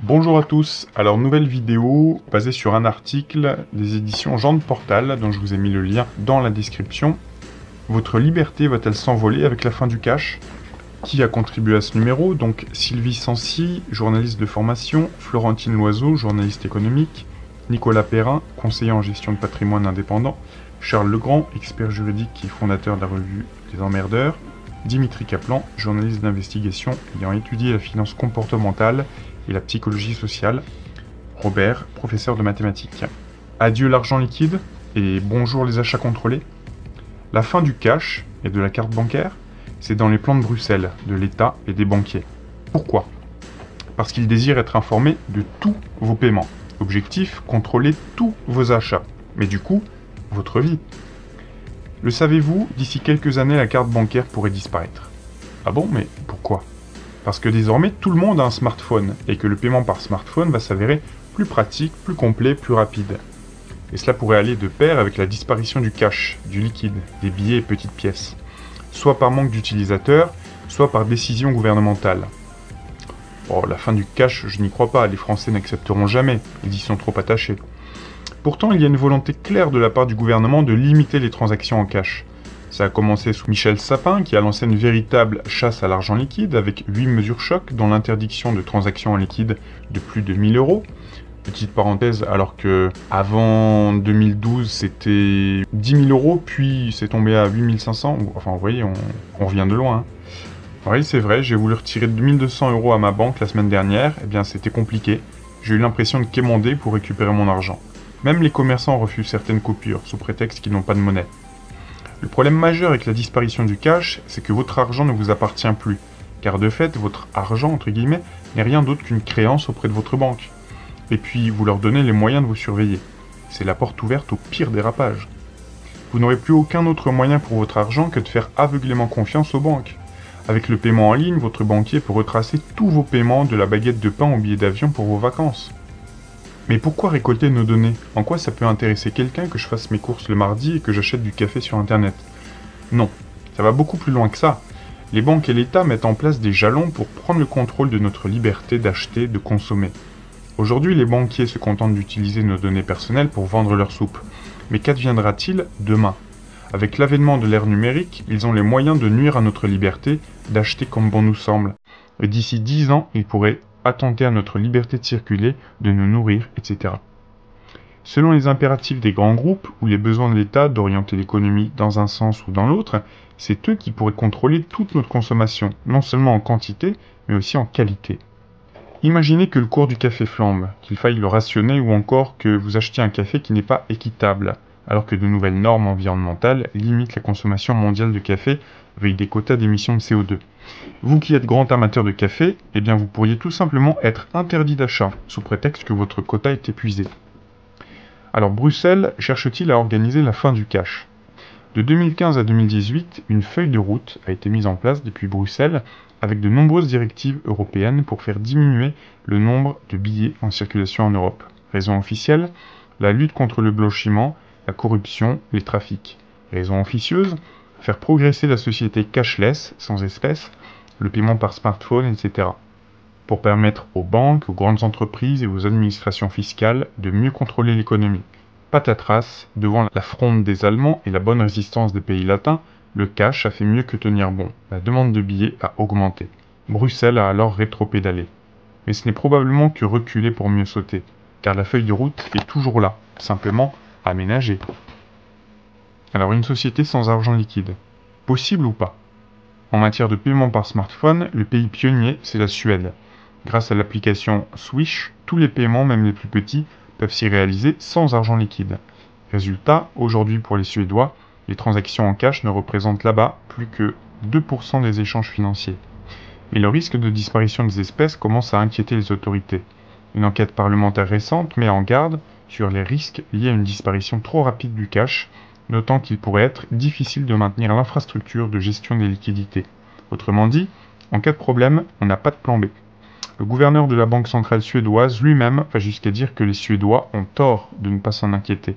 Bonjour à tous, alors nouvelle vidéo basée sur un article des éditions Jean de Portal dont je vous ai mis le lien dans la description. Votre liberté va-t-elle s'envoler avec la fin du cash? Qui a contribué à ce numéro? Donc Sylvie Sancy, journaliste de formation, Florentine Loiseau, journaliste économique, Nicolas Perrin, conseiller en gestion de patrimoine indépendant, Charles Legrand, expert juridique et fondateur de la revue Les Emmerdeurs, Dimitri Kaplan, journaliste d'investigation ayant étudié la finance comportementale et la psychologie sociale, Robert, professeur de mathématiques. Adieu l'argent liquide et bonjour les achats contrôlés. La fin du cash et de la carte bancaire, c'est dans les plans de Bruxelles, de l'État et des banquiers. Pourquoi? Parce qu'ils désirent être informés de tous vos paiements. Objectif, contrôler tous vos achats. Mais du coup, votre vie. Le savez-vous, d'ici quelques années, la carte bancaire pourrait disparaître. Ah bon, mais pourquoi? Parce que désormais, tout le monde a un smartphone, et que le paiement par smartphone va s'avérer plus pratique, plus complet, plus rapide. Et cela pourrait aller de pair avec la disparition du cash, du liquide, des billets et petites pièces. Soit par manque d'utilisateurs, soit par décision gouvernementale. Bon, la fin du cash, je n'y crois pas, les Français n'accepteront jamais, ils y sont trop attachés. Pourtant, il y a une volonté claire de la part du gouvernement de limiter les transactions en cash. Ça a commencé sous Michel Sapin, qui a lancé une véritable chasse à l'argent liquide avec 8 mesures choc, dont l'interdiction de transactions en liquide de plus de 1000 euros. Petite parenthèse, alors que avant 2012, c'était 10 000 euros, puis c'est tombé à 8500. Enfin, vous voyez, on revient de loin. Hein. Oui, c'est vrai, j'ai voulu retirer 2200 euros à ma banque la semaine dernière. Eh bien, c'était compliqué. J'ai eu l'impression de quémander pour récupérer mon argent. Même les commerçants refusent certaines coupures, sous prétexte qu'ils n'ont pas de monnaie. Le problème majeur avec la disparition du cash, c'est que votre argent ne vous appartient plus, car de fait, votre argent, entre guillemets, n'est rien d'autre qu'une créance auprès de votre banque. Et puis, vous leur donnez les moyens de vous surveiller. C'est la porte ouverte au pire dérapage. Vous n'aurez plus aucun autre moyen pour votre argent que de faire aveuglément confiance aux banques. Avec le paiement en ligne, votre banquier peut retracer tous vos paiements de la baguette de pain au billet d'avion pour vos vacances. Mais pourquoi récolter nos données? En quoi ça peut intéresser quelqu'un que je fasse mes courses le mardi et que j'achète du café sur internet? Non, ça va beaucoup plus loin que ça. Les banques et l'État mettent en place des jalons pour prendre le contrôle de notre liberté d'acheter, de consommer. Aujourd'hui, les banquiers se contentent d'utiliser nos données personnelles pour vendre leur soupe. Mais qu'adviendra-t-il demain? Avec l'avènement de l'ère numérique, ils ont les moyens de nuire à notre liberté d'acheter comme bon nous semble. Et d'ici 10 ans, ils pourraient attenter à notre liberté de circuler, de nous nourrir, etc. Selon les impératifs des grands groupes ou les besoins de l'État d'orienter l'économie dans un sens ou dans l'autre, c'est eux qui pourraient contrôler toute notre consommation, non seulement en quantité, mais aussi en qualité. Imaginez que le cours du café flambe, qu'il faille le rationner ou encore que vous achetiez un café qui n'est pas équitable, alors que de nouvelles normes environnementales limitent la consommation mondiale de café avec des quotas d'émissions de CO2. Vous qui êtes grand amateur de café, eh bien vous pourriez tout simplement être interdit d'achat, sous prétexte que votre quota est épuisé. Alors Bruxelles cherche-t-il à organiser la fin du cash? De 2015 à 2018, une feuille de route a été mise en place depuis Bruxelles avec de nombreuses directives européennes pour faire diminuer le nombre de billets en circulation en Europe. Raison officielle, la lutte contre le blanchiment, la corruption, les trafics. Raison officieuse, faire progresser la société cashless, sans espèces, le paiement par smartphone, etc. Pour permettre aux banques, aux grandes entreprises et aux administrations fiscales de mieux contrôler l'économie. Patatras, devant la fronde des Allemands et la bonne résistance des pays latins, le cash a fait mieux que tenir bon. La demande de billets a augmenté. Bruxelles a alors rétropédalé. Mais ce n'est probablement que reculer pour mieux sauter, car la feuille de route est toujours là, simplement aménagée. Alors une société sans argent liquide, possible ou pas? En matière de paiement par smartphone, le pays pionnier, c'est la Suède. Grâce à l'application Swish, tous les paiements, même les plus petits, peuvent s'y réaliser sans argent liquide. Résultat, aujourd'hui pour les Suédois, les transactions en cash ne représentent là-bas plus que 2% des échanges financiers. Mais le risque de disparition des espèces commence à inquiéter les autorités. Une enquête parlementaire récente met en garde sur les risques liés à une disparition trop rapide du cash, notant qu'il pourrait être difficile de maintenir l'infrastructure de gestion des liquidités. Autrement dit, en cas de problème, on n'a pas de plan B. Le gouverneur de la Banque centrale suédoise lui-même va jusqu'à dire que les Suédois ont tort de ne pas s'en inquiéter.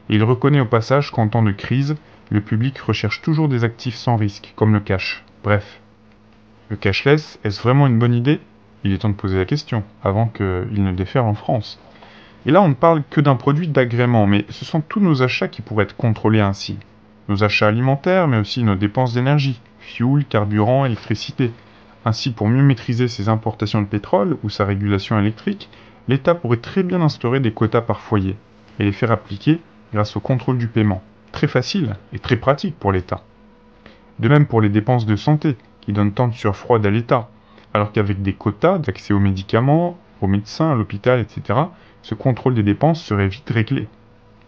Et il reconnaît au passage qu'en temps de crise, le public recherche toujours des actifs sans risque, comme le cash. Bref, le cashless, est-ce vraiment une bonne idée? Il est temps de poser la question, avant qu'il ne déferle en France. Et là, on ne parle que d'un produit d'agrément, mais ce sont tous nos achats qui pourraient être contrôlés ainsi. Nos achats alimentaires, mais aussi nos dépenses d'énergie, fuel, carburant, électricité. Ainsi, pour mieux maîtriser ses importations de pétrole ou sa régulation électrique, l'État pourrait très bien instaurer des quotas par foyer et les faire appliquer grâce au contrôle du paiement. Très facile et très pratique pour l'État. De même pour les dépenses de santé, qui donnent tant de surfroid à l'État, alors qu'avec des quotas d'accès aux médicaments, aux médecins, à l'hôpital, etc., ce contrôle des dépenses serait vite réglé.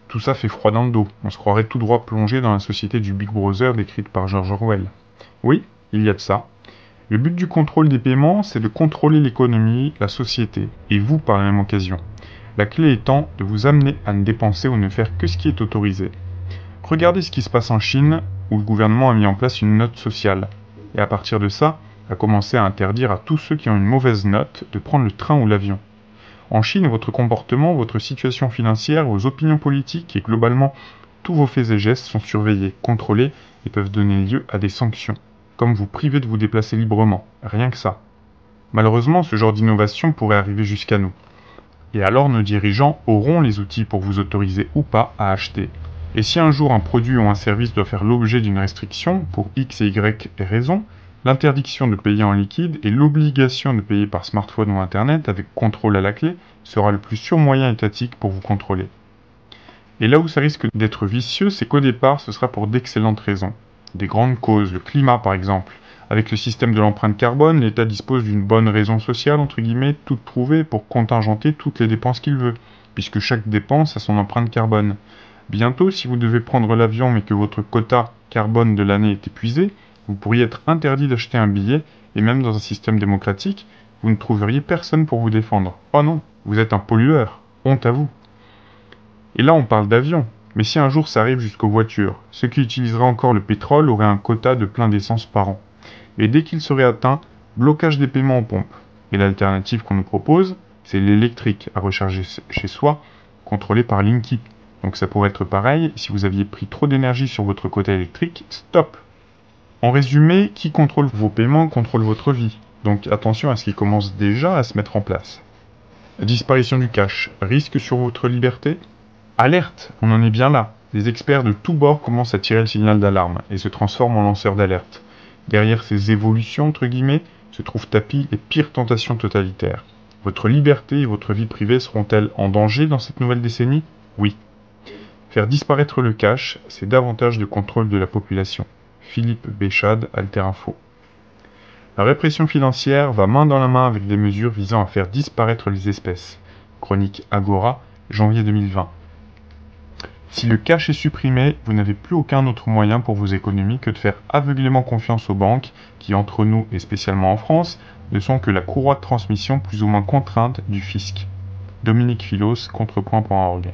Tout ça fait froid dans le dos, on se croirait tout droit plongé dans la société du Big Brother décrite par George Orwell. Oui, il y a de ça. Le but du contrôle des paiements, c'est de contrôler l'économie, la société, et vous par la même occasion. La clé étant de vous amener à ne dépenser ou ne faire que ce qui est autorisé. Regardez ce qui se passe en Chine, où le gouvernement a mis en place une note sociale, et à partir de ça, a commencé à interdire à tous ceux qui ont une mauvaise note de prendre le train ou l'avion. En Chine, votre comportement, votre situation financière, vos opinions politiques et globalement tous vos faits et gestes sont surveillés, contrôlés et peuvent donner lieu à des sanctions, comme vous priver de vous déplacer librement, rien que ça. Malheureusement, ce genre d'innovation pourrait arriver jusqu'à nous. Et alors nos dirigeants auront les outils pour vous autoriser ou pas à acheter. Et si un jour un produit ou un service doit faire l'objet d'une restriction, pour X et Y raisons, l'interdiction de payer en liquide et l'obligation de payer par smartphone ou internet avec contrôle à la clé sera le plus sûr moyen étatique pour vous contrôler. Et là où ça risque d'être vicieux, c'est qu'au départ ce sera pour d'excellentes raisons. Des grandes causes, le climat par exemple. Avec le système de l'empreinte carbone, l'État dispose d'une bonne raison sociale, entre guillemets, toute trouvée pour contingenter toutes les dépenses qu'il veut, puisque chaque dépense a son empreinte carbone. Bientôt, si vous devez prendre l'avion mais que votre quota carbone de l'année est épuisé, vous pourriez être interdit d'acheter un billet, et même dans un système démocratique, vous ne trouveriez personne pour vous défendre. Oh non, vous êtes un pollueur, honte à vous. Et là on parle d'avion, mais si un jour ça arrive jusqu'aux voitures, ceux qui utiliseraient encore le pétrole auraient un quota de plein d'essence par an. Et dès qu'il serait atteint, blocage des paiements aux pompes. Et l'alternative qu'on nous propose, c'est l'électrique à recharger chez soi, contrôlé par Linky. Donc ça pourrait être pareil, si vous aviez pris trop d'énergie sur votre quota électrique, stop. En résumé, qui contrôle vos paiements contrôle votre vie. Donc attention à ce qui commence déjà à se mettre en place. Disparition du cash, risque sur votre liberté? Alerte, on en est bien là. Les experts de tous bords commencent à tirer le signal d'alarme et se transforment en lanceurs d'alerte. Derrière ces évolutions, entre guillemets, se trouvent tapis les pires tentations totalitaires. Votre liberté et votre vie privée seront-elles en danger dans cette nouvelle décennie? Oui. Faire disparaître le cash, c'est davantage de contrôle de la population. Philippe Béchade, Alter Info. La répression financière va main dans la main avec des mesures visant à faire disparaître les espèces. Chronique Agora, janvier 2020. Si le cash est supprimé, vous n'avez plus aucun autre moyen pour vos économies que de faire aveuglément confiance aux banques qui, entre nous et spécialement en France, ne sont que la courroie de transmission plus ou moins contrainte du fisc. Dominique Philos, contrepoint.org.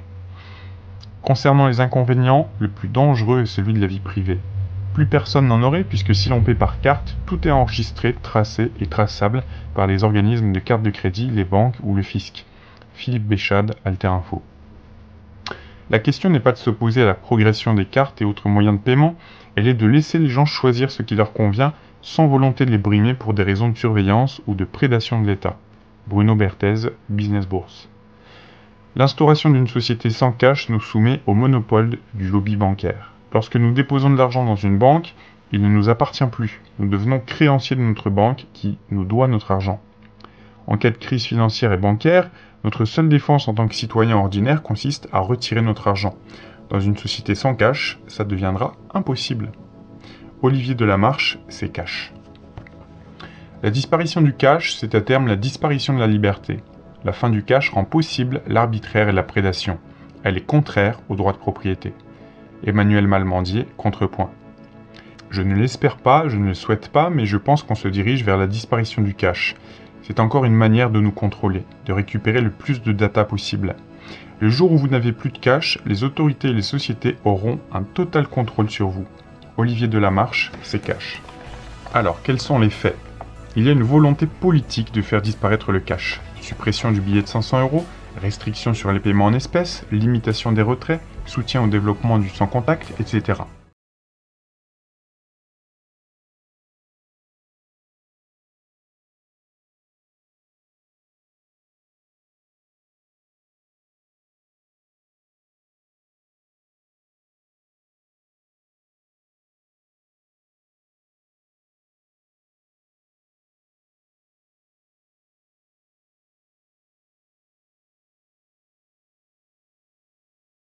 Concernant les inconvénients, le plus dangereux est celui de la vie privée. Plus personne n'en aurait puisque si l'on paie par carte, tout est enregistré, tracé et traçable par les organismes de carte de crédit, les banques ou le fisc. Philippe Béchade, Alter Info. La question n'est pas de s'opposer à la progression des cartes et autres moyens de paiement, elle est de laisser les gens choisir ce qui leur convient sans volonté de les brimer pour des raisons de surveillance ou de prédation de l'État. Bruno Berthez, Business Bourse. L'instauration d'une société sans cash nous soumet au monopole du lobby bancaire. Lorsque nous déposons de l'argent dans une banque, il ne nous appartient plus. Nous devenons créanciers de notre banque qui nous doit notre argent. En cas de crise financière et bancaire, notre seule défense en tant que citoyen ordinaire consiste à retirer notre argent. Dans une société sans cash, ça deviendra impossible. Olivier Delamarche, c'est cash. La disparition du cash, c'est à terme la disparition de la liberté. La fin du cash rend possible l'arbitraire et la prédation. Elle est contraire au droit de propriété. Emmanuel Malmendier, Contrepoint. Je ne l'espère pas, je ne le souhaite pas, mais je pense qu'on se dirige vers la disparition du cash. C'est encore une manière de nous contrôler, de récupérer le plus de data possible. Le jour où vous n'avez plus de cash, les autorités et les sociétés auront un total contrôle sur vous. Olivier Delamarche, c'est cash. Alors, quels sont les faits? Il y a une volonté politique de faire disparaître le cash. Suppression du billet de 500 €, restrictions sur les paiements en espèces, limitation des retraits, soutien au développement du sans contact, etc.